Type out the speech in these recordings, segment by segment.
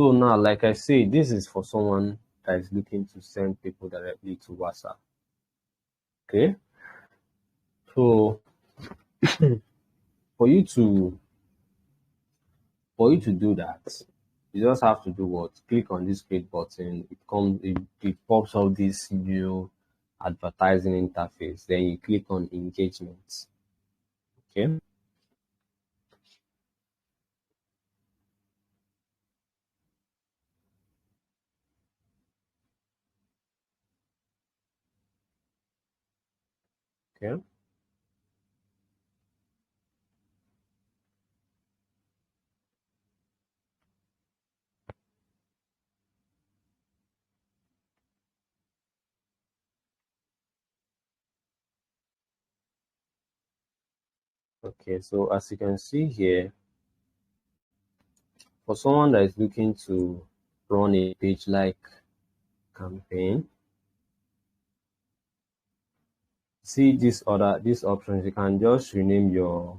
So now, like I say, this is for someone that is looking to send people directly to WhatsApp. Okay. So for you to do that, you just have to do what? Click on this create button. It pops up this new advertising interface. Then you click on engagement. Okay. Okay. Okay. So as you can see here, for someone that is looking to run a page like campaign, see these options. You can just rename your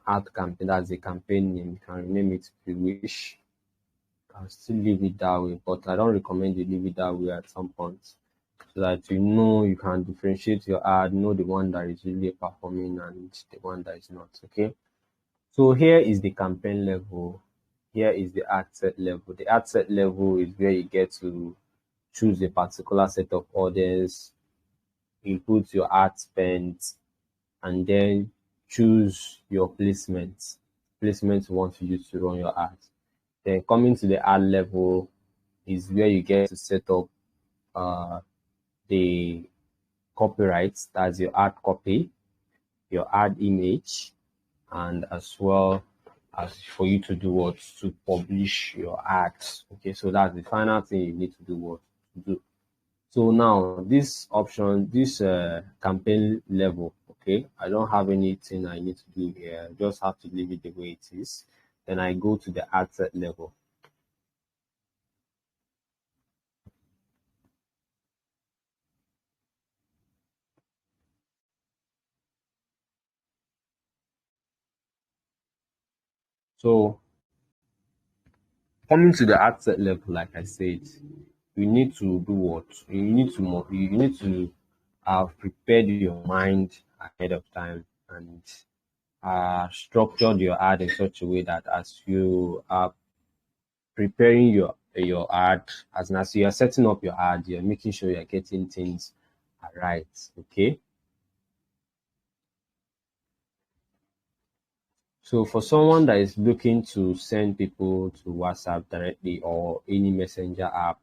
ad campaign. That's the campaign name. You can rename it if you wish. You can still leave it that way, but I don't recommend you leave it that way at some point, so that you know you can differentiate your ad, know the one that is really performing and the one that is not. Okay. So here is the campaign level. Here is the ad set level. The ad set level is where you get to choose a particular set of audience, input your ad spend, and then choose your placement you want to use to run your ads. Then coming to the ad level is where you get to set up uh, the copyright, that's your ad copy, your ad image, and as well as for you to do what? To publish your ads. Okay, so that's the final thing you need to do what to do. So now this option, this campaign level, okay, I don't have anything I need to do here. I just have to leave it the way it is. Then I go to the ad set level. So coming to the ad set level, like I said, you need to do what? You need to have prepared your mind ahead of time and structured your ad in such a way that as you are preparing your ad, as you are setting up your ad, you're making sure you're getting things right. Okay. So for someone that is looking to send people to WhatsApp directly or any messenger app,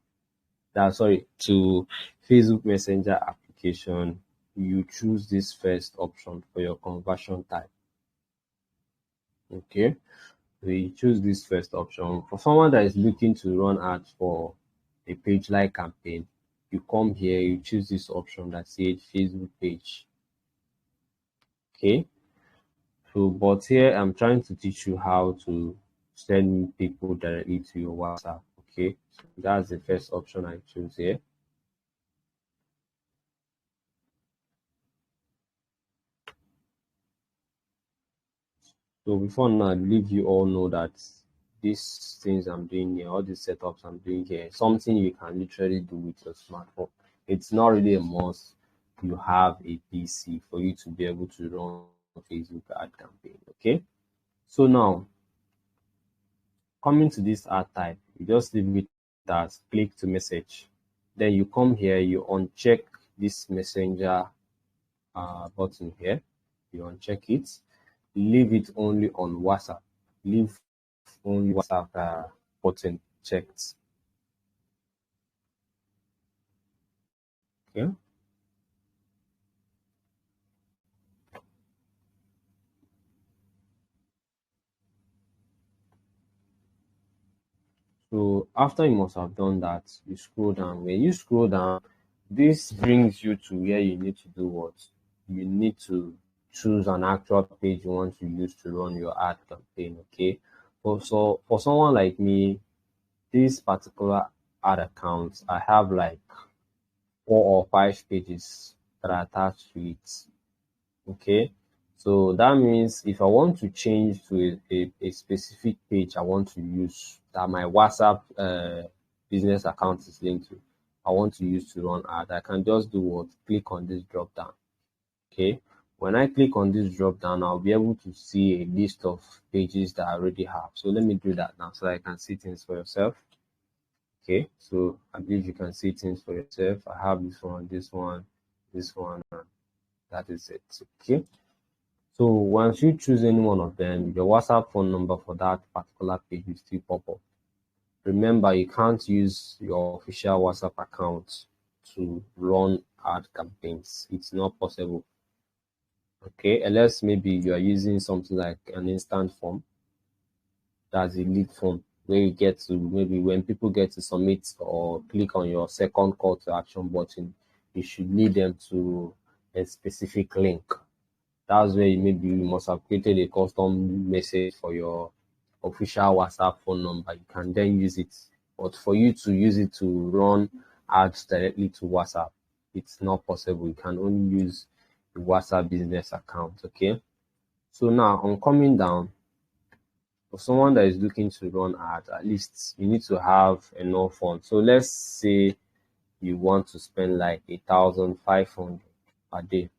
to Facebook Messenger application, you choose this first option for your conversion type. Okay. We choose this first option. For someone that is looking to run ads for a page like campaign, you come here, you choose this option that says Facebook page. Okay. So, but here I'm trying to teach you how to send people directly to your WhatsApp. Okay. So that's the first option I choose here. So before now, I believe you all know that these things I'm doing here, all these setups I'm doing here, something you can literally do with your smartphone. It's not really a must you have a PC for you to be able to run a Facebook ad campaign. Okay. So now coming to this ad type, you just leave it as click to message. Then you come here, you uncheck this messenger button here. You uncheck it, leave it only on WhatsApp. Leave only WhatsApp button checked. Okay. So after you must have done that, you scroll down. When you scroll down, this brings you to where you need to do what? You need to choose an actual page you want to use to run your ad campaign. Okay. For someone like me, this particular ad account, I have like 4 or 5 pages that are attached to it. Okay. So that means if I want to change to a specific page I want to use that my WhatsApp business account is linked to, I want to use to run ad, I can just do what? Click on this drop down. Okay. When I click on this drop down, I'll be able to see a list of pages that I already have. So let me do that now so I can see things for yourself. Okay, so I believe you can see things for yourself. I have this one, this one, this one, and that is it. Okay. So once you choose any one of them, your WhatsApp phone number for that particular page will still pop up. Remember, you can't use your official WhatsApp account to run ad campaigns. It's not possible. Okay, unless maybe you are using something like an instant form, that's a lead form, where you get to maybe when people get to submit or click on your second call to action button, you should lead them to a specific link. That's where maybe you must have created a custom message for your official WhatsApp phone number. You can then use it. But for you to use it to run ads directly to WhatsApp, it's not possible. You can only use the WhatsApp business account. Okay. So now on coming down, for someone that is looking to run ads, at least you need to have enough funds. So let's say you want to spend like 1,500 a day.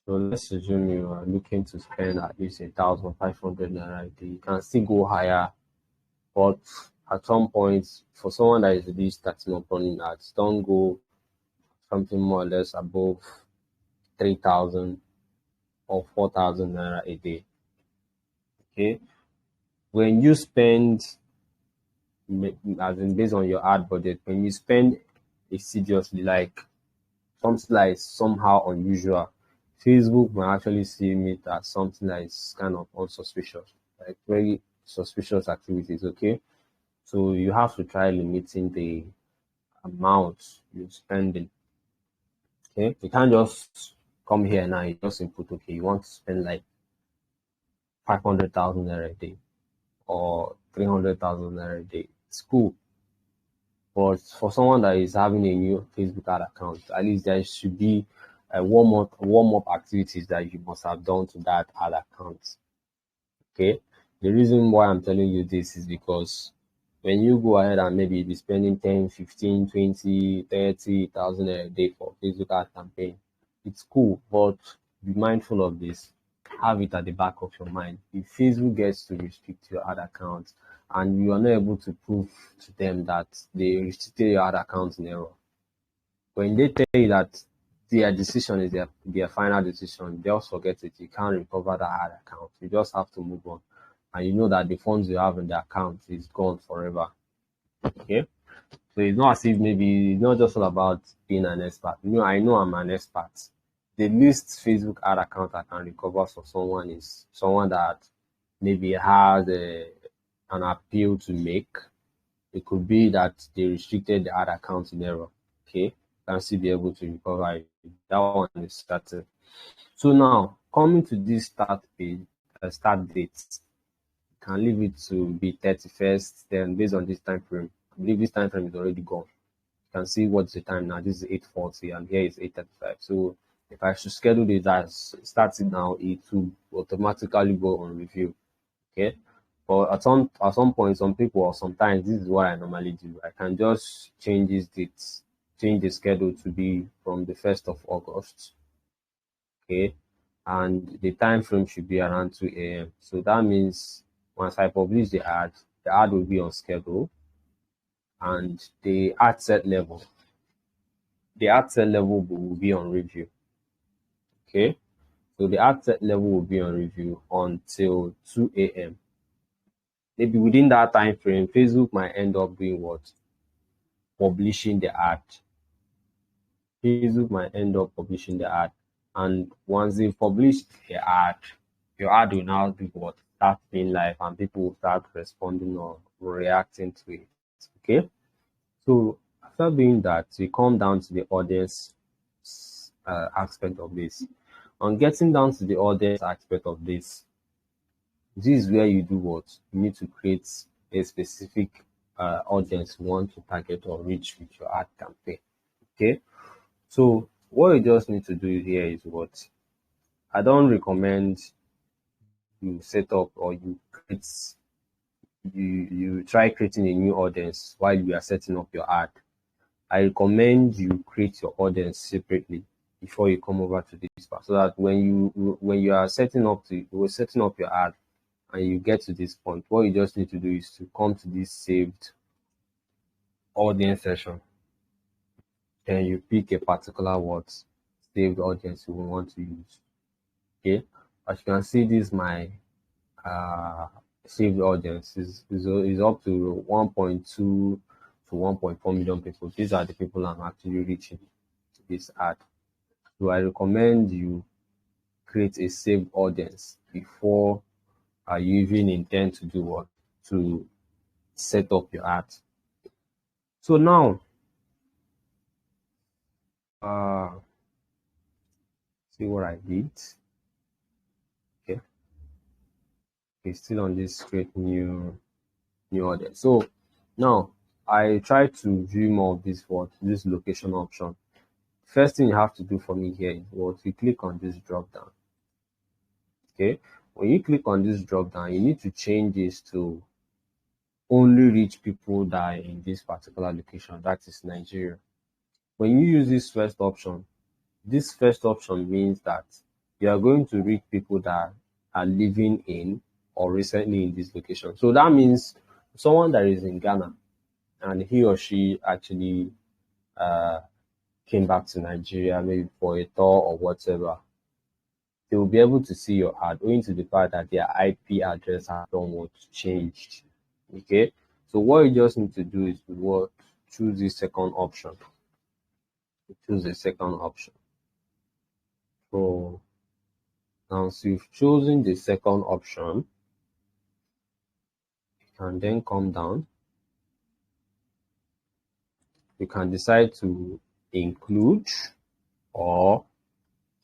So let's assume you are looking to spend at least 1,500 naira a day. You can still go higher, but at some point, for someone that is really starting up running ads, don't go something more or less above 3,000 or 4,000 naira a day. Okay, when you spend, as in based on your ad budget, when you spend assiduously, like something like somehow unusual, Facebook might actually see it as something that is kind of unsuspicious, like very suspicious activities. Okay, so you have to try limiting the amount you're spending. Okay, you can't just come here now. You just input. Okay, you want to spend like 500,000 naira a day or 300,000 naira a day. It's cool, but for someone that is having a new Facebook ad account, at least there should be a warm up activities that you must have done to that ad account. Okay. The reason why I'm telling you this is because when you go ahead and maybe be spending 10, 15, 20, 30,000 a day for Facebook ad campaign, it's cool, but be mindful of this. Have it at the back of your mind. If Facebook gets to restrict your ad account and you are not able to prove to them that they restricted your ad account in error, when they tell you that their decision is their final decision, just forget it. You can't recover that ad account. You just have to move on. And you know that the funds you have in the account is gone forever. Okay? So it's not as if maybe it's not just all about being an expert. You know, I know I'm an expert. The least Facebook ad account I can recover for someone is someone that maybe has an appeal to make. It could be that they restricted the ad account in error. Okay, can still be able to recover it. That one is started. So now coming to this start page, start date, can leave it to be 31st. Then based on this time frame, I believe this time frame is already gone. You can see what's the time now. This is 8:40 and here is 8:35. So if I should schedule it as starting now, it will automatically go on review. Okay. But at some point, some people or sometimes this is what I normally do. I can just change this date, change the schedule to be from the 1st of August. Okay. And the time frame should be around 2 a.m. So that means once I publish the ad will be on schedule and the ad set level will be on review. Okay. So the ad set level will be on review until 2 a.m. Maybe within that time frame, Facebook might end up doing what? Publishing the ad. Facebook might end up publishing the ad. And once they publish the ad, your ad will now be what? Start being live and people will start responding or reacting to it. Okay. So after doing that, we come down to the audience aspect of this. On getting down to the audience aspect of this, This is where you do what? You need to create a specific audience you want to target or reach with your ad campaign. Okay. So what you just need to do here is what? I don't recommend you set up or you try creating a new audience while you are setting up your ad. I recommend you create your audience separately before you come over to this part, so that when you are setting up your ad and you get to this point, what you just need to do is to come to this saved audience section. Then you pick a particular word saved audience you want to use. Okay, as you can see, this my uh saved audience is up to 1.2 to 1.4 million people. These are the people I'm actually reaching to this ad. So I recommend you create a saved audience before you even intend to do what? To set up your ad. So now, uh, see what I did. Okay, okay, still on this create new audience. So now I try to view more of this location option. First thing you have to do for me here is what? You click on this drop down. Okay, when you click on this drop down, you need to change this to only reach people that are in this particular location, that is Nigeria. When you use this first option means that you are going to reach people that are living in or recently in this location. So that means someone that is in Ghana and he or she actually uh, came back to Nigeria maybe for a tour or whatever, they will be able to see your ad owing to the fact that their IP address has somewhat changed. Okay, so what you just need to do is to what? Choose the second option. Choose the second option. So once you've chosen the second option, you can then come down. You can decide to include or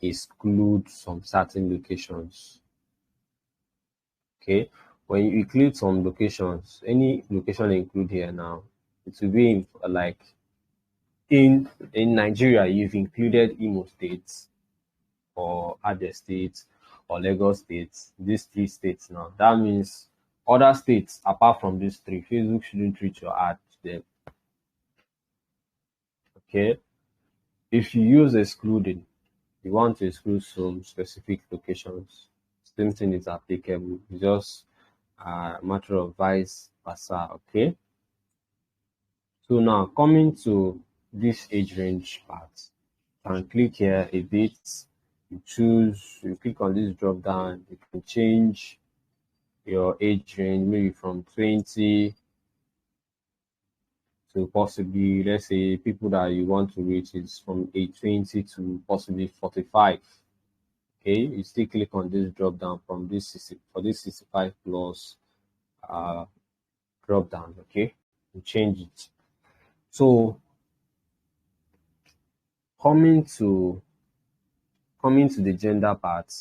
exclude some certain locations. Okay, when you include some locations, any location include here now, it will be like in Nigeria, you've included Imo State or Abia State or Lagos State, these three states now. That means other states apart from these three, Facebook shouldn't reach your ad to them. Okay. If you use excluding, you want to exclude some specific locations, same thing is applicable. It's just a matter of vice versa. Okay. So now coming to this age range part, you can click here a bit. You click on this drop down, you can change your age range maybe from 20 to possibly, let's say, people that you want to reach is from age 20 to possibly 45. Okay, you still click on this drop down from this 65 plus drop down. Okay, you change it. So coming to the gender part,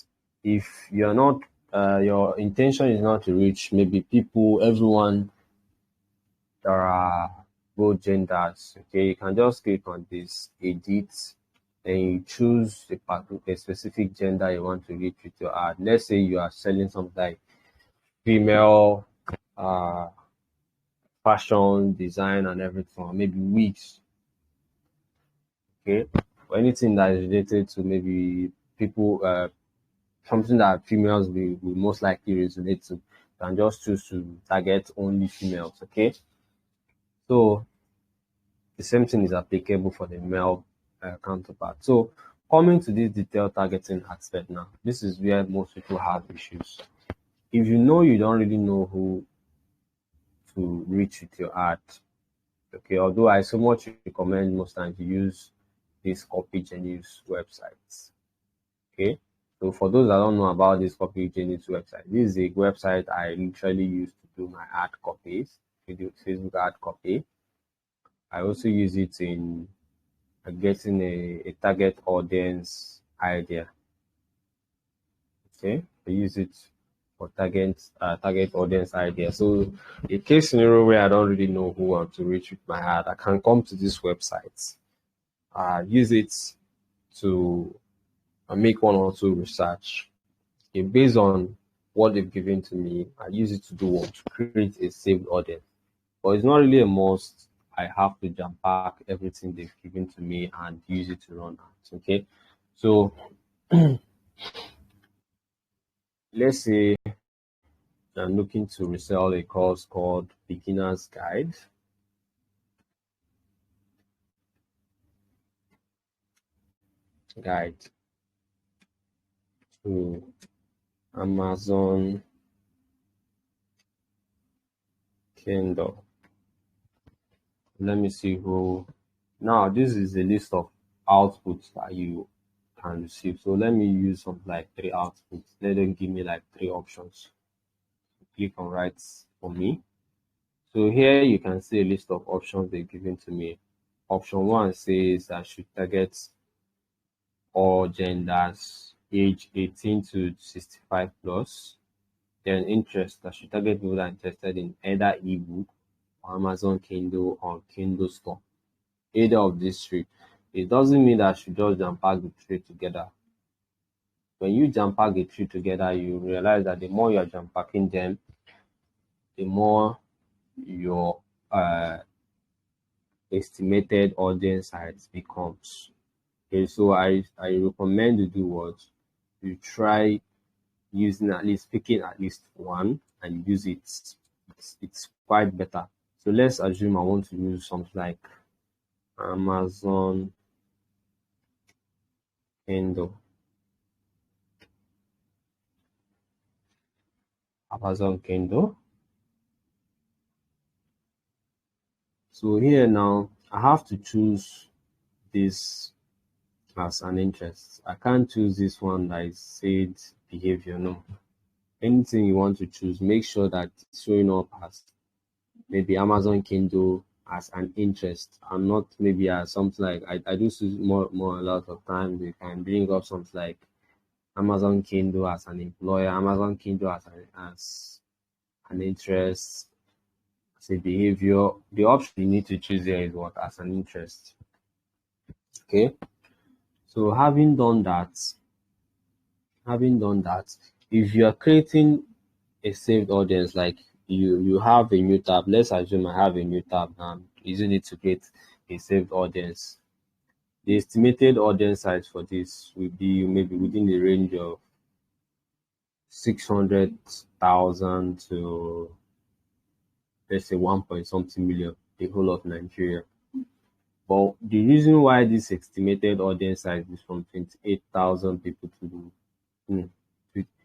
if you're not your intention is not to reach maybe everyone that are both genders, okay, you can just click on this edit and you choose a specific gender you want to reach with your ad. Let's say you are selling something like female uh fashion design and everything, or maybe wigs, okay, or anything that is related to maybe people something that females will most likely resonate to. You can just choose to target only females, okay? So the same thing is applicable for the male counterpart. So coming to this detailed targeting aspect now, this is where most people have issues. If you know you don't really know who to reach with your ad, okay, although I so much recommend most times you use these Copy Genius websites, okay? So for those that don't know about this Copy Genius website, this is a website I literally use to do my ad copies, Facebook ad copy. I also use it in getting a target audience idea. Okay, I use it or target audience idea. So a case scenario where I don't really know who I want to reach with my ad, I can come to this website, use it to make one or two research. Okay, based on what they've given to me, I use it to do what? To create a saved audience. But it's not really a must. I have to jump back everything they've given to me and use it to run ads. Okay. So let's say I'm looking to resell a course called Beginner's Guide to Amazon Kindle. Let me see who. Now, this is a list of outputs that you can receive. So let me use something like 3 outputs. Let them give me like 3 options. Click on write for me. So here you can see a list of options they've given to me. Option 1 says I should target all genders age 18 to 65 plus. Then interest, I should target people that are interested in either ebook or Amazon Kindle or Kindle store. Either of these 3. It doesn't mean that I should just jump pack the 3 together. When you jump pack the 3 together, you realize that the more you are jump packing them, the more your estimated audience size becomes. Okay, so I recommend you do what? You try using picking at least one and use it. It's quite better. So let's assume I want to use something like Amazon Kindle. Amazon Kindle. So here now, I have to choose this as an interest. I can't choose this one that is said behavior. No. Anything you want to choose, make sure that it's showing up as maybe Amazon Kindle as an interest and not maybe as something like I do see more a lot of times they can bring up something like Amazon Kindle as an employer, Amazon Kindle as an interest, as a behavior. The option you need to choose here is what? As an interest. Okay. So having done that, if you are creating a saved audience, like you have a new tab, let's assume I have a new tab and I'm using it to create a saved audience. The estimated audience size for this will be maybe within the range of 600,000 to let's say 1 point something million, the whole of Nigeria. But the reason why this estimated audience size is from 28,000 people to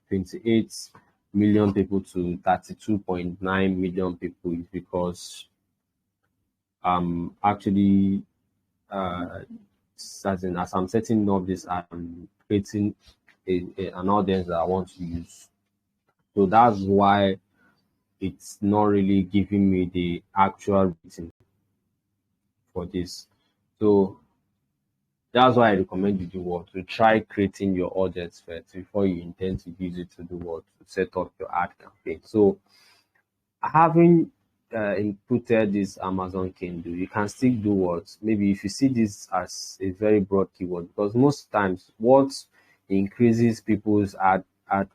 28 million people to 32.9 million people is because actually as I'm setting up this, I'm creating an audience that I want to use. So that's why it's not really giving me the actual rating for this. So that's why I recommend you do what? To try creating your audience first before you intend to use it to do what? To set up your ad campaign. So having inputted this Amazon Kindle, you can still do what? Maybe if you see this as a very broad keyword, because most times what increases people's ad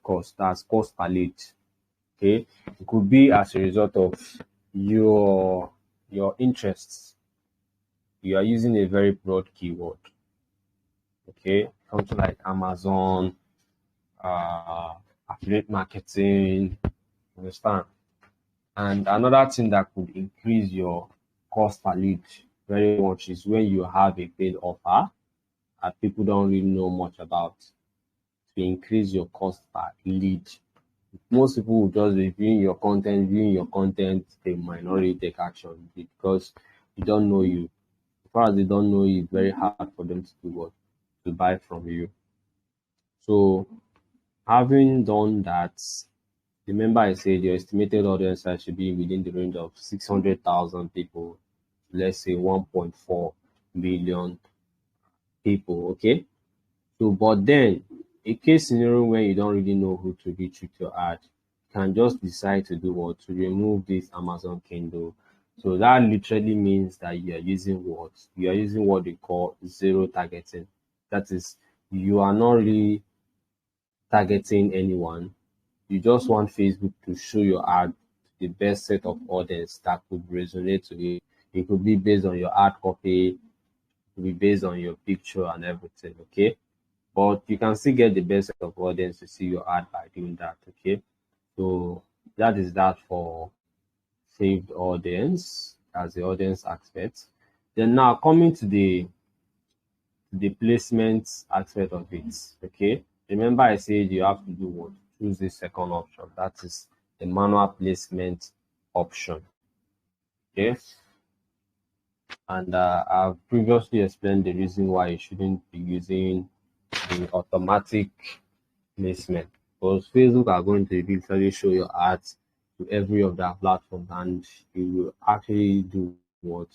cost, that's cost per lead. Okay, it could be as a result of your interests. You are using a very broad keyword. Okay, something like Amazon, affiliate marketing, understand? And another thing that could increase your cost per lead very much is when you have a paid offer that people don't really know much about to increase your cost per lead. Most people will just be viewing your content, they might not really take action because they don't know you. As far as they don't know you, it's very hard for them to do what? To buy from you. So having done that, remember I said your estimated audience size should be within the range of 600,000 people, let's say 1.4 million people, okay? So, but then a case scenario where you don't really know who to reach with your ad, can just decide to do what? To remove this Amazon Kindle. So that literally means that you are using what? You are using what they call zero targeting. That is, you are not really targeting anyone. You just want Facebook to show your ad to the best set of audience that could resonate with it. It could be based on your ad copy, it could be based on your picture and everything, okay? But you can still get the best set of audience to see your ad by doing that, okay? So that is that for saved audience as the audience aspect. Then now coming to the placement aspect of it, okay? Remember I said you have to do what? Choose the second option. That is the manual placement option, okay? And I've previously explained the reason why you shouldn't be using the automatic placement, because Facebook are going to literally show your ads to every of their platforms, and you will actually do what?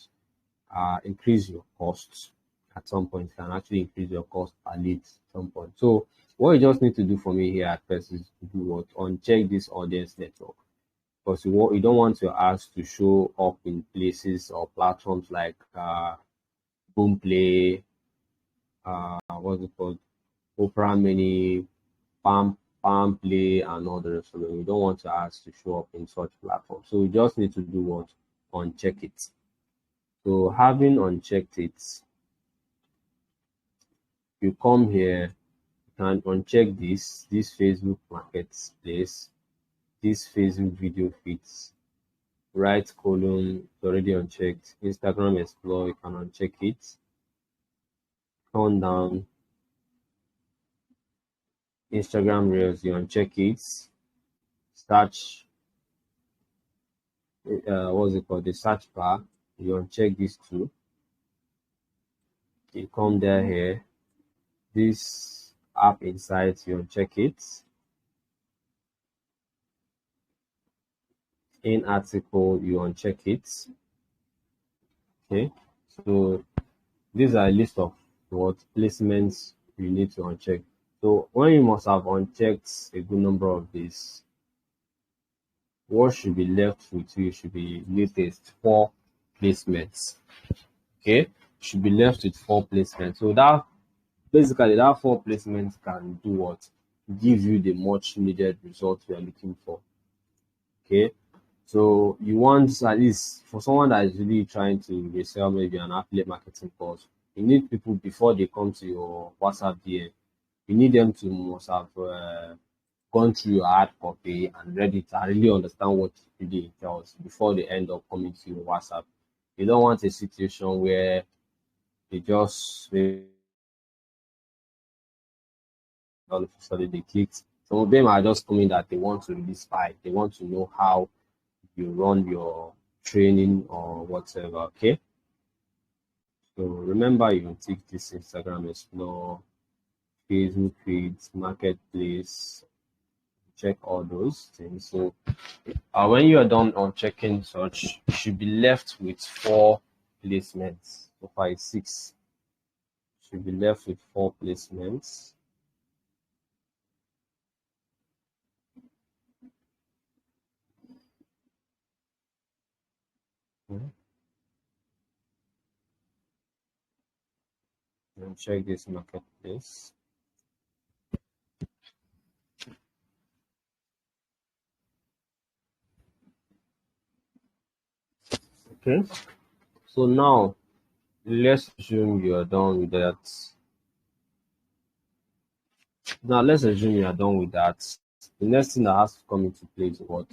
Increase your costs at some point. It can actually increase your cost per lead at some point. So what you just need to do for me here at first is to do what? Uncheck this audience network, because you don't want your ads to show up in places or platforms like Boomplay, what's it called? Opera Mini, Palm Play, and all the rest of them. You don't want your ads to show up in such platforms. So you just need to do what? Uncheck it. So having unchecked it, you come here, you can uncheck this Facebook Marketplace, this Facebook video feeds, right column already unchecked. Instagram Explore, you can uncheck it. Turn down Instagram Reels, you uncheck it. Search, what's it called? The search bar, you uncheck this too. You come there here, this app insights, you uncheck it. In article, you uncheck it. Okay, so these are a list of what placements you need to uncheck. So when you must have unchecked a good number of these, what should be left with you should be latest 4 placements. Okay, should be left with 4 placements. So that basically that 4 placements can do what? Give you the much needed result you are looking for. Okay, so you want at least for someone that is really trying to resell maybe an affiliate marketing course, you need people before they come to your WhatsApp DM. You need them to must have gone through your ad copy and read it and really understand what it really entails before they end up coming to your WhatsApp. You don't want a situation where they just maybe all of a sudden they clicked. Some of them are just coming that they want to release file. They want to know how you run your training or whatever. Okay. So remember you tick this Instagram Explore, Facebook feeds, Marketplace, check all those things. So when you are done on checking such, you should be left with 4 placements. So 5, 6. Should be left with 4 placements. And check this Marketplace. Okay. So now let's assume you are done with that. Now let's assume you are done with that. The next thing that has to come into play is what?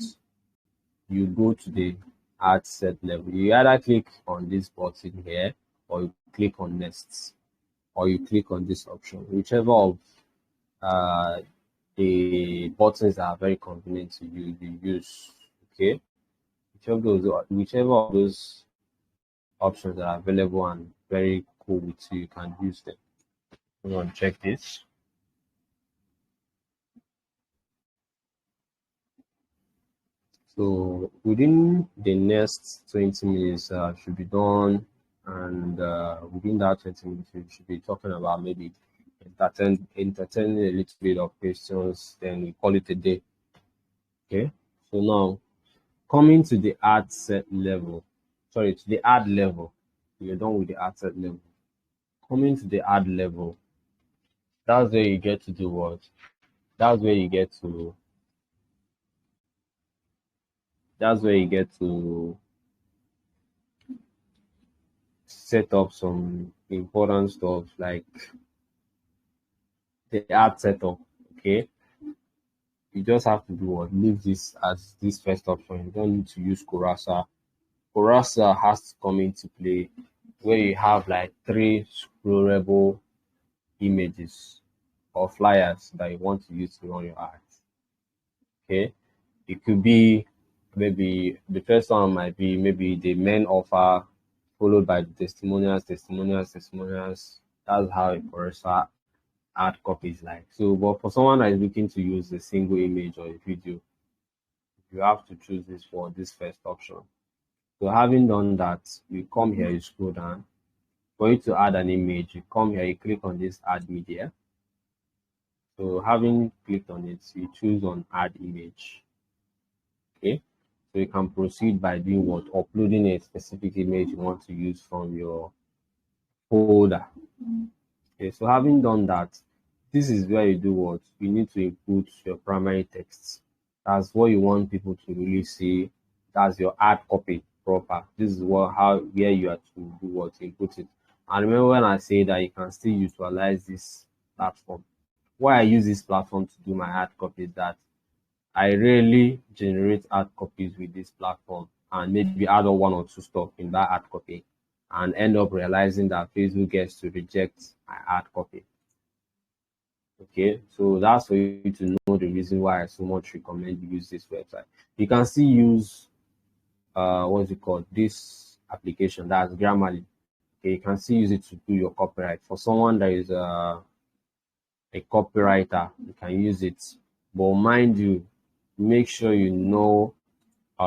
You go to the ad set level. You either click on this button here, or you click on next, or you click on this option, whichever of the buttons that are very convenient to you, you use. Okay, whichever of those options that are available and very cool with you, you can use them. We're gonna check this. So within the next 20 minutes, should be done, and within that 20 minutes, we should be talking about maybe entertaining a little bit of questions. Then we call it a day. Okay. So now coming to the ad set level, sorry, to the ad level. You're done with the ad set level. Coming to the ad level, that's where you get to do what? That's where you get to that's where you get to set up some important stuff like the ad setup. Okay. You just have to do what? Leave this as this first option. You don't need to use Kurasa. Kurasa has to come into play where you have like three scrollable images or flyers that you want to use to run your ads. Okay. It could be maybe the first one might be maybe the main offer followed by the testimonials. That's how a Kurasa ad copy is like. So, but for someone that is looking to use a single image or a video, you have to choose this for this first option. So having done that, you come here, you scroll down. For you to add an image, you come here, you click on this add media. So having clicked on it, you choose on add image. Okay. So you can proceed by doing what? Uploading a specific image you want to use from your folder. Okay. So having done that, this is where you do what? You need to input your primary text. That's what you want people to really see. That's your ad copy proper. This is what how where you are to do what input it. And remember when I say that you can still utilize this platform. Why I use this platform to do my ad copy is that I rarely generate ad copies with this platform and maybe add on one or two stuff in that ad copy and end up realizing that Facebook gets to reject my ad copy. Okay, so that's for you to know the reason why I so much recommend you use this website. You can still use what's it called? This application that's Grammarly. Okay, you can still use it to do your copyright. For someone that is a copywriter, you can use it. But mind you, make sure you know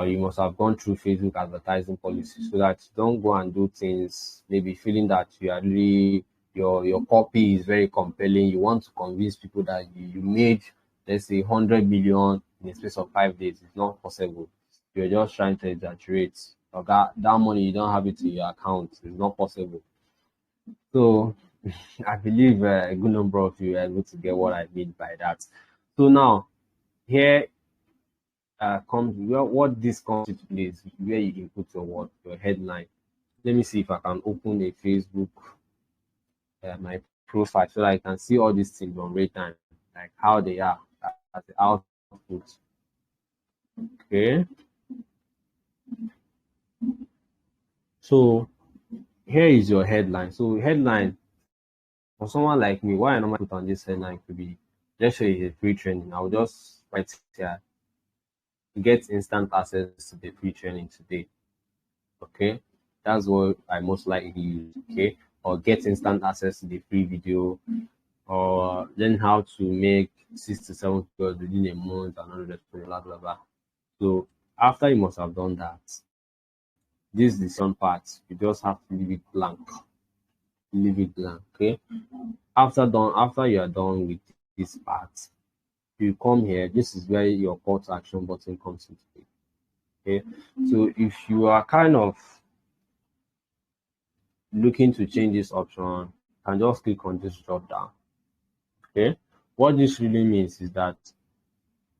you must have gone through Facebook advertising policy so that you don't go and do things maybe feeling that you are really your copy is very compelling. You want to convince people that you made let's say 100 million in a space of 5 days. It's not possible. You're just trying to exaggerate. Or that money you don't have it in your account. It's not possible. So I believe a good number of you are able to get what I mean by that. So now here comes what this comes into place where you input your word, your headline. Let me see if I can open a Facebook my profile so that I can see all these things on real time, like how they are as the output. Okay. So here is your headline. So headline for someone like me, what I normally put on this headline could be just say it's a free training. I'll just write here get instant access to the free training today. Okay, that's what I most likely use. Okay, or get instant access to the free video, or learn how to make 6 to 7 videos within a month and all that blah blah blah. So after you must have done that, this is the second part. You just have to leave it blank. Leave it blank. Okay. After you are done with this part, you come here. This is where your call to action button comes into play. Okay. So if you are kind of looking to change this option, you can just click on this drop down. Okay. What this really means is that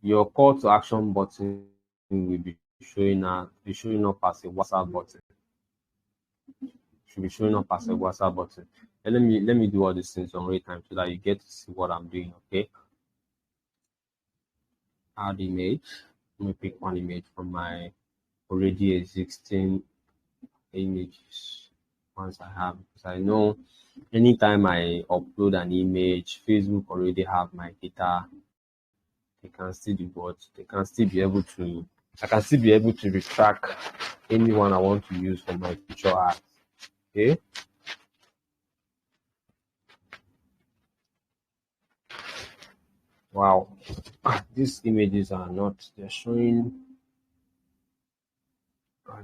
your call to action button will be showing up as a WhatsApp button. Should be showing up as a WhatsApp button. And let me do all these things on real time so that you get to see what I'm doing. Okay. Add image. Let me pick one image from my already existing images once I have, because I know anytime I upload an image, Facebook already have my data. They can still do what they can still be able to I can still be able to retract anyone I want to use for my future ads. Okay. Wow. These images are not they're showing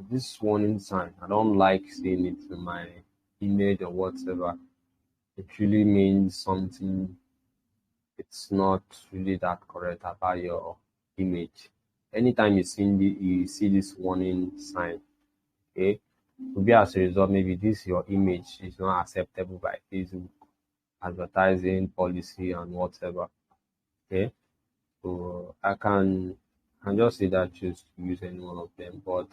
this warning sign. I don't like seeing it in my image or whatever. It really means something. It's not really that correct about your image. anytime you see this warning sign, okay, will be as a result maybe this your image is not acceptable by Facebook advertising policy and whatever. Okay, so I can just say that choose to use any one of them. But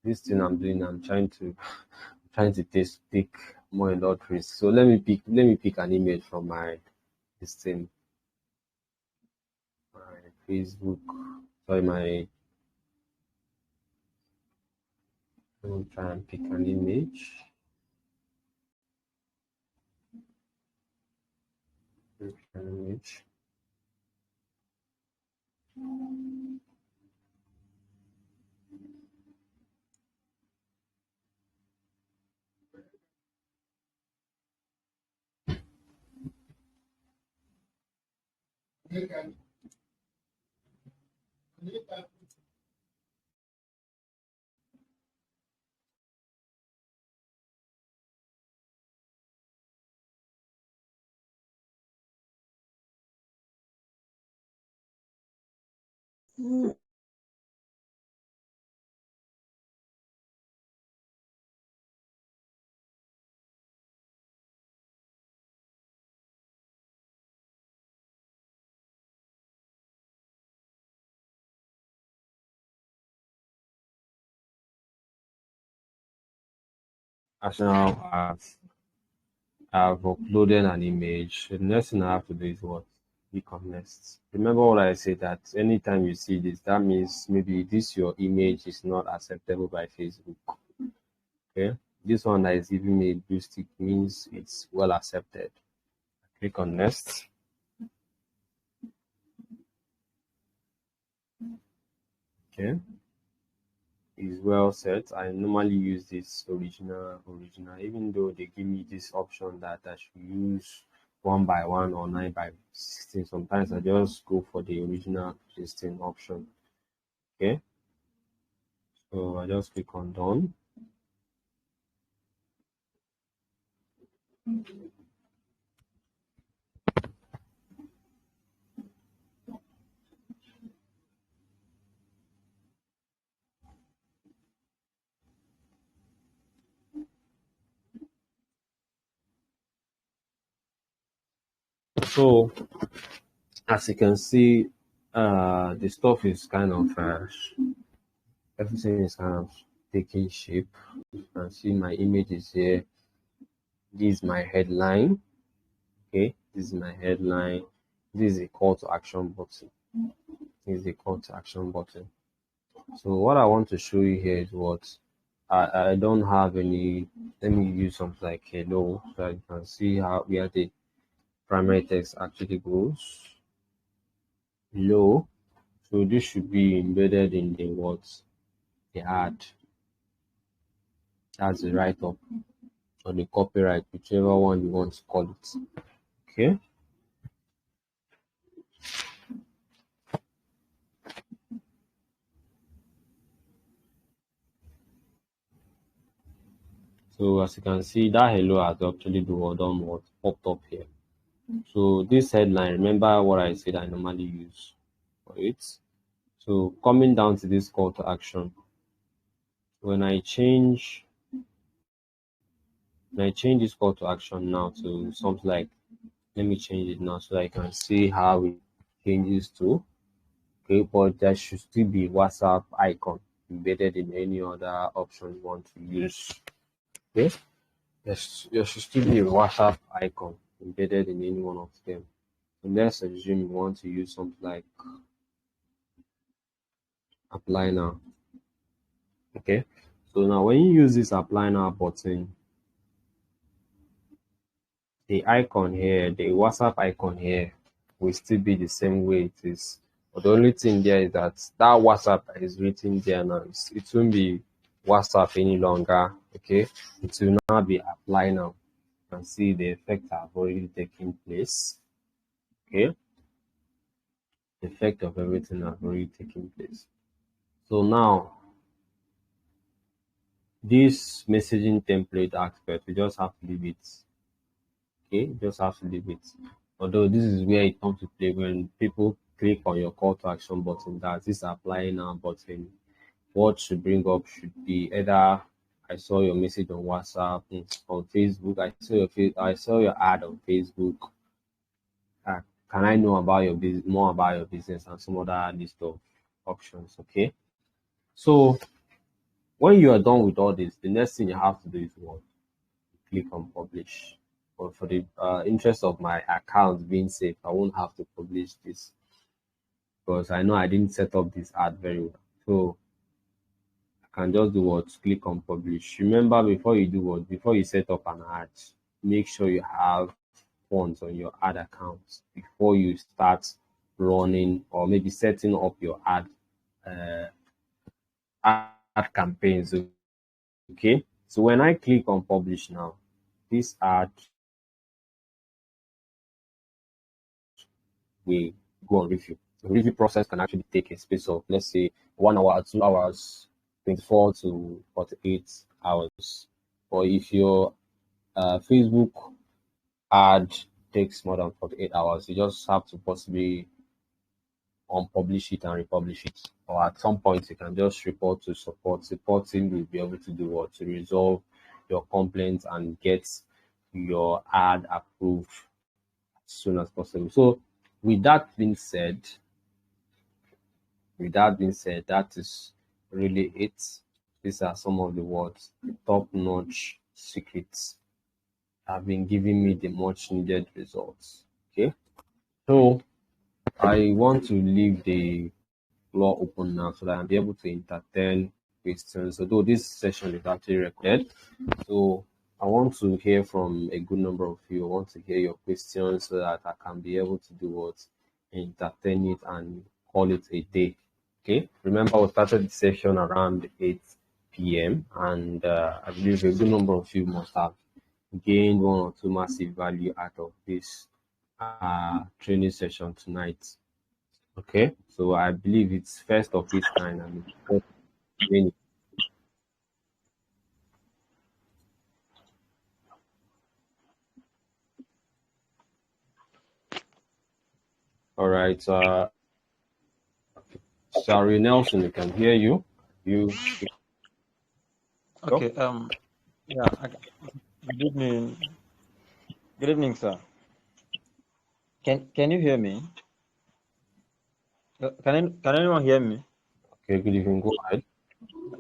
this thing I'm doing, I'm trying to take more and lot risk. So let me pick an image from this thing, my Facebook. Sorry, my let me try and pick an image. Pick an image. As now I've uploaded an image. The next thing I have to do is what? Click on next. Remember what I said, that anytime you see this, that means maybe this your image is not acceptable by Facebook. Okay. This one that is giving me a blue stick means it's well accepted. Click on next. Okay. Is well set. I normally use this original, even though they give me this option that I should use 1 by 1 or 9 by 16. Sometimes I just go for the original 16 option. Okay, so I just click on done. So as you can see, the stuff is kind of everything is kind of taking shape. You can see my image is here. This is my headline. Okay, this is my headline. This is a call to action button. This is a call to action button. So what I want to show you here is what I don't have any. Let me use something like hello so that you can see how where the primary text actually goes. Hello. So this should be embedded in the words, the ad. That's the write up or the copyright, whichever one you want to call it. Okay. So as you can see, that hello has actually done what popped up here. So this headline, remember what I said I normally use for it. So coming down to this call to action, when I change this call to action now to something like, let me change it now so that I can see how it changes to. Okay, but there should still be WhatsApp icon embedded in any other option you want to use. Okay, there should still be a WhatsApp icon embedded in any one of them. So let's assume you want to use something like apply now. Okay, so now when you use this apply now button, the icon here, the WhatsApp icon here, will still be the same way it is. But the only thing there is that WhatsApp that is written there now, it won't be WhatsApp any longer. Okay, it will now be apply now. You can see the effect have already taken place. Okay, the effect of everything have already taken place. So now this messaging template aspect, we just have to leave it. Okay, just have to leave it. Although this is where it comes to play when people click on your call to action button, that this apply now button. What should bring up should be either I saw your message on WhatsApp, on Facebook. I saw your ad on Facebook. Uh, can I know about your business, more about your business, and some other list of options? Okay. So when you are done with all this, the next thing you have to do is what? Click on publish. But for the interest of my account being safe, I won't have to publish this because I know I didn't set up this ad very well. So I can just do what? Click on publish. Remember, before you do what? Before you set up an ad, make sure you have funds on your ad account before you start running or maybe setting up your uh, ad campaigns. Okay. So when I click on publish now, this ad will go on review. The review process can actually take a space of, let's say, 1 hour, 2 hours, 24 to 48 hours. Or if your Facebook ad takes more than 48 hours, you just have to possibly unpublish it and republish it. Or at some point, you can just report to support. Support team will be able to do what? To resolve your complaints and get your ad approved as soon as possible. So, with that being said, that is really it. These are some of the words, top-notch secrets have been giving me the much needed results. Okay. So I want to leave the floor open now so that I'll be able to entertain questions. Although this session is actually recorded, so I want to hear from a good number of you. I want to hear your questions so that I can be able to do what? Entertain it and call it a day. Okay. Remember, we started the session around 8 p.m. and I believe a good number of you must have gained one or two massive value out of this training session tonight. Okay, so I believe it's first of its kind. I mean, all right. Sorry, Nelson, we can hear you. You Okay. Yeah. Good evening. Good evening, sir. Can you hear me? Can anyone hear me? okay? Good evening. Go ahead.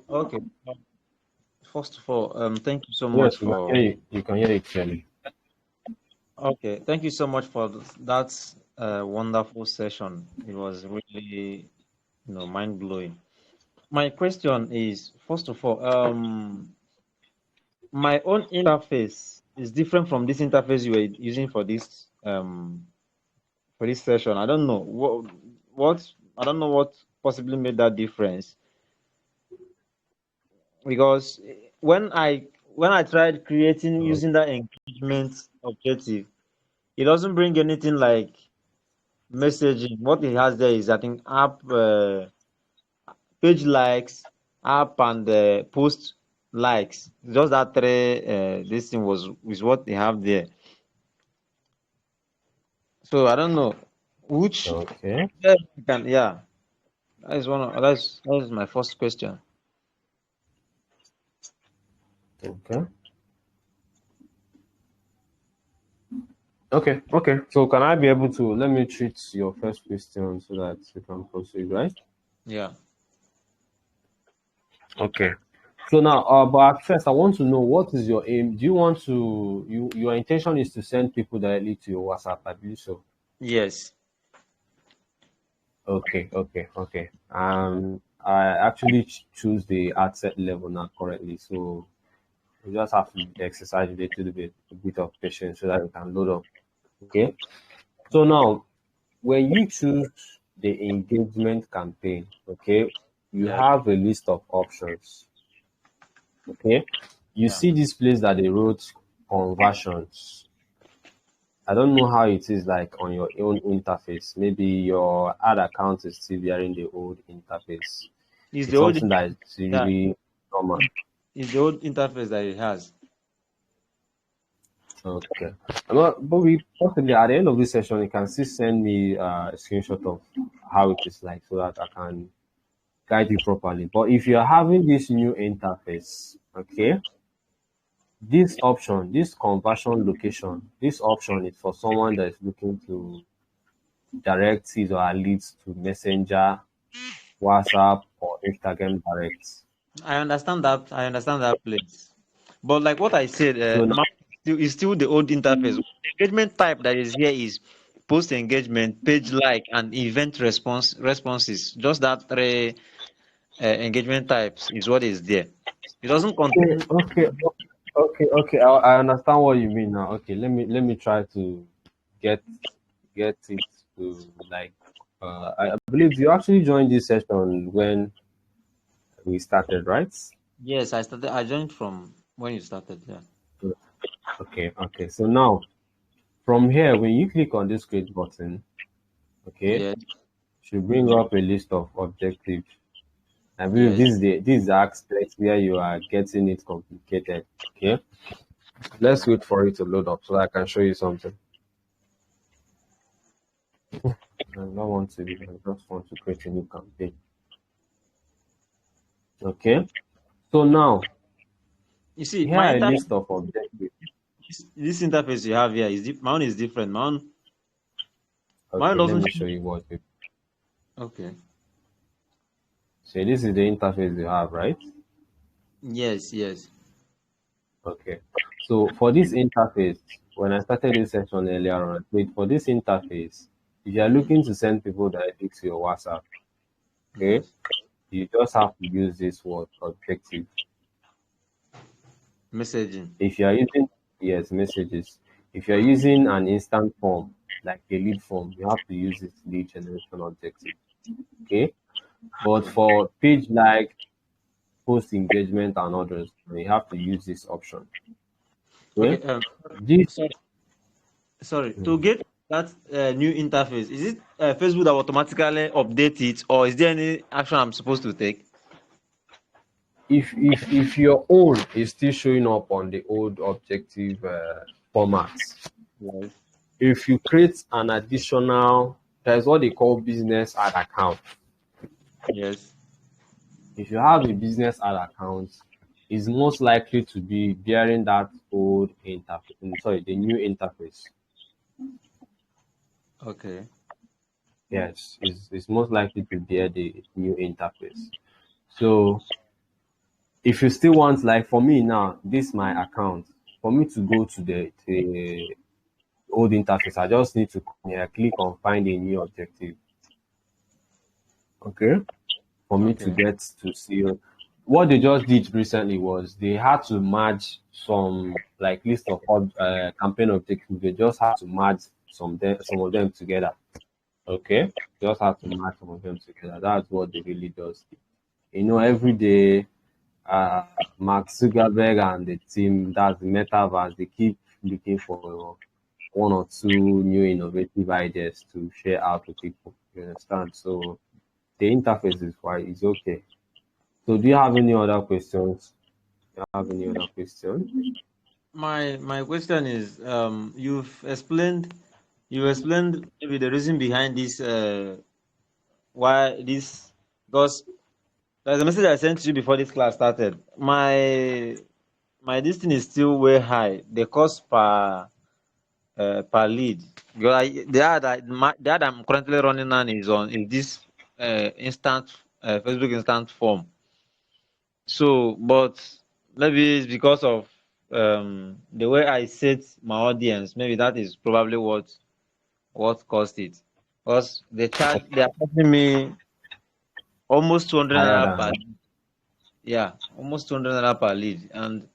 Okay. First of all, thank you so much Yes, we can for. hear you. You can hear it clearly. Okay, thank you so much for that wonderful session. It was really, mind blowing. My question is, first of all, my own interface is different from this interface you were using for this session. I don't know what I don't know what possibly made that difference, because when I tried creating Oh, using that engagement objective, it doesn't bring anything like messaging. What it has there is, I think, app page likes, app and post likes. Just that three this thing is what they have there. So I don't know which. okay. Yeah, that is my first question. Okay. Okay. Okay. So can I be able to let me treat your first question so that you can proceed, right? Yeah. Okay. So now, but at first, I want to know what is your aim. Do you want to your intention is to send people directly to your WhatsApp? I believe so. Yes. Okay, okay, okay. I actually choose the ad set level now correctly, so you just have to exercise a bit of patience so that you can load up. Okay. So now, when you choose the engagement campaign, okay, you Yeah. have a list of options. Okay, you Yeah. see this place that they wrote conversions. I don't know how it is like on your own interface. Maybe your ad account is still bearing the old interface. It's the It's old. something that is Yeah. really normal. It's the old interface that it has. Okay. But we possibly at the end of this session, you can still send me a screenshot of how it is like so that I can guide you properly. But if you're having this new interface, okay, this option, this conversion location, this option is for someone that is looking to direct his or her leads to Messenger, WhatsApp, or Instagram direct. I understand that place. But like what I said, So now, is still the old interface. The engagement type that is here is post engagement, page like, and event responses. Just that three engagement types is what is there. It doesn't okay, contain. okay. I understand what you mean now. Okay, let me try to get get it to like. I believe you actually joined this session when we started, right? Yes, I started. I joined from when you started. Yeah. Okay. So now from here, when you click on this create button, okay, Yes. should bring up a list of objectives. I believe Yes. this is the aspect where you are getting it complicated. Okay, let's wait for it to load up so that I can show you something. I don't want to. I just want to create a new campaign. Okay, so now You see, here are a list of objectives. this interface you have here is my own is different. My own Okay, let doesn't me show. show you what it. Okay. So this is the interface you have, right? Yes. Yes. Okay. So for this interface, when I started this session earlier on, wait, for this interface, if you are Mm, looking to send people directly to your WhatsApp, okay, yes. you just have to use this word objective. Messaging. If you are using yes messages, if you are using an instant form like a lead form, you have to use this lead generation objective. Okay. But Okay. for page like post engagement and others, you have to use this option. Okay. Okay. This Sorry. Sorry. To get that new interface, is it Facebook that will automatically update it, or is there any action I'm supposed to take? if your own is still showing up on the old objective formats, Yes. if you create an additional, there's what they call business ad account. Yes. If you have a business ad account, is most likely to be bearing that old interface, sorry, the new interface. Okay. Yes, is most likely to bear the new interface. So if you still want, like for me now, this my account. For me to go to the old interface, I just need to click on find a new objective. Okay. For me to Okay. get to see what they just did recently was they had to merge some like list of campaign objectives. They just had to merge some of them together. Okay, just have to match some of them together. That's what they really does. You know, every day, Mark Zuckerberg and the team, that's the metaverse, they keep looking for one or two new innovative ideas to share out to people. You understand? So the interface is quite is okay. So do you have any other questions? Do you have any other questions? My question is, you explained maybe the reason behind this, why this, because there's a message I sent to you before this class started. My this thing is still way high. The cost per lead. Because the ad I'm currently running on is this instant Facebook instant form. So, but maybe it's because of the way I set my audience. Maybe that is probably what caused it. Because they are charging me almost 200 Higher naira than per that. lead. Yeah, almost 200 naira per lead, and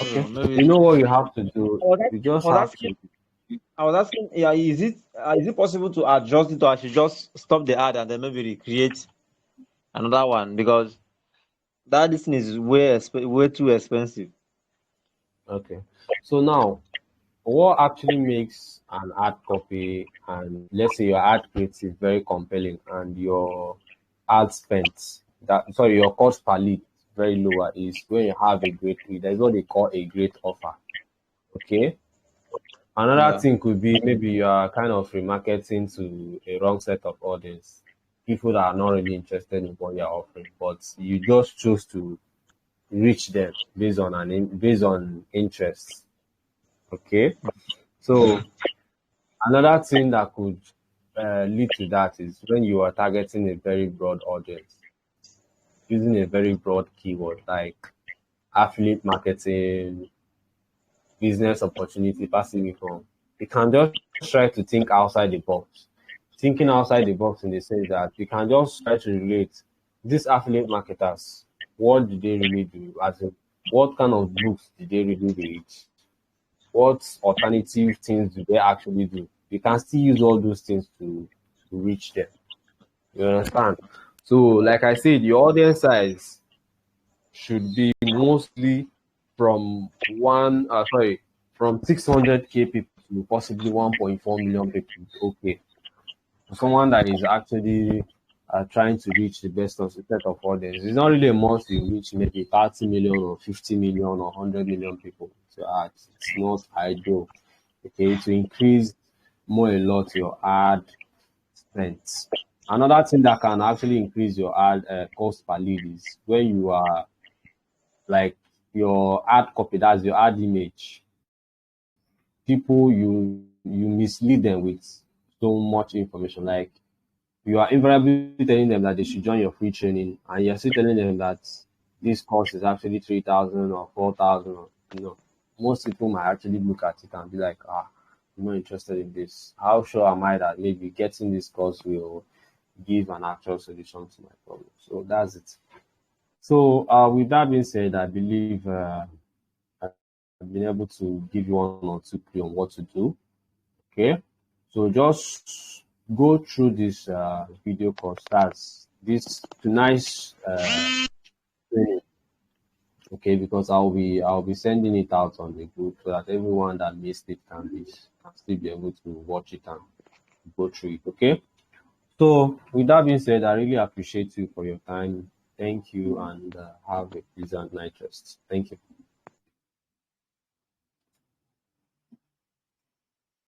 Okay. maybe You know what you have to do? I was You asking, just have to. yeah, is it possible to adjust it, or I should just stop the ad and then maybe recreate another one, because that this thing is way too expensive. Okay. So now, what actually makes an ad copy and let's say your ad creative very compelling and your ad spent that sorry your cost per lead very lower is when you have a great lead. That's what they call a great offer. Okay. Another Yeah. thing could be maybe you are kind of remarketing to a wrong set of audience, people that are not really interested in what you're offering, but you just chose to reach them based on interests. Okay. So another thing that could lead to that is when you are targeting a very broad audience, using a very broad keyword like affiliate marketing, business opportunity, passive income. You can just try to think outside the box. Thinking outside the box in the sense that you can just try to relate these affiliate marketers. What did they really do? As in, what kind of books did they really read? What alternative things do they actually do? You can still use all those things to reach them. You understand? So, like I said, your audience size should be mostly from from 600K people to possibly 1.4 million people. Okay, for someone that is actually trying to reach the best of set of audience, it's not really a must you reach maybe 30 million or 50 million or 100 million people to add. It's not ideal. Okay, to increase more a lot your ad strength. Another thing that can actually increase your ad cost per lead is when you are like your ad copy, that's your ad image. People you mislead them with so much information. Like you are invariably telling them that they should join your free training, and you're still telling them that this course is actually 3,000 or 4,000. Or, most people might actually look at it and be like, I'm not interested in this. How sure am I that maybe getting this course will give an actual solution to my problem? So that's it. So with that being said, I believe I've been able to give you one or two clue on what to do. Okay, so just go through this video course. That's this tonight's training. Okay, because I'll be sending it out on the group so that everyone that missed it can still be able to watch it and go through it. Okay. So with that being said, I really appreciate you for your time. Thank you and have a pleasant night rest. Thank you.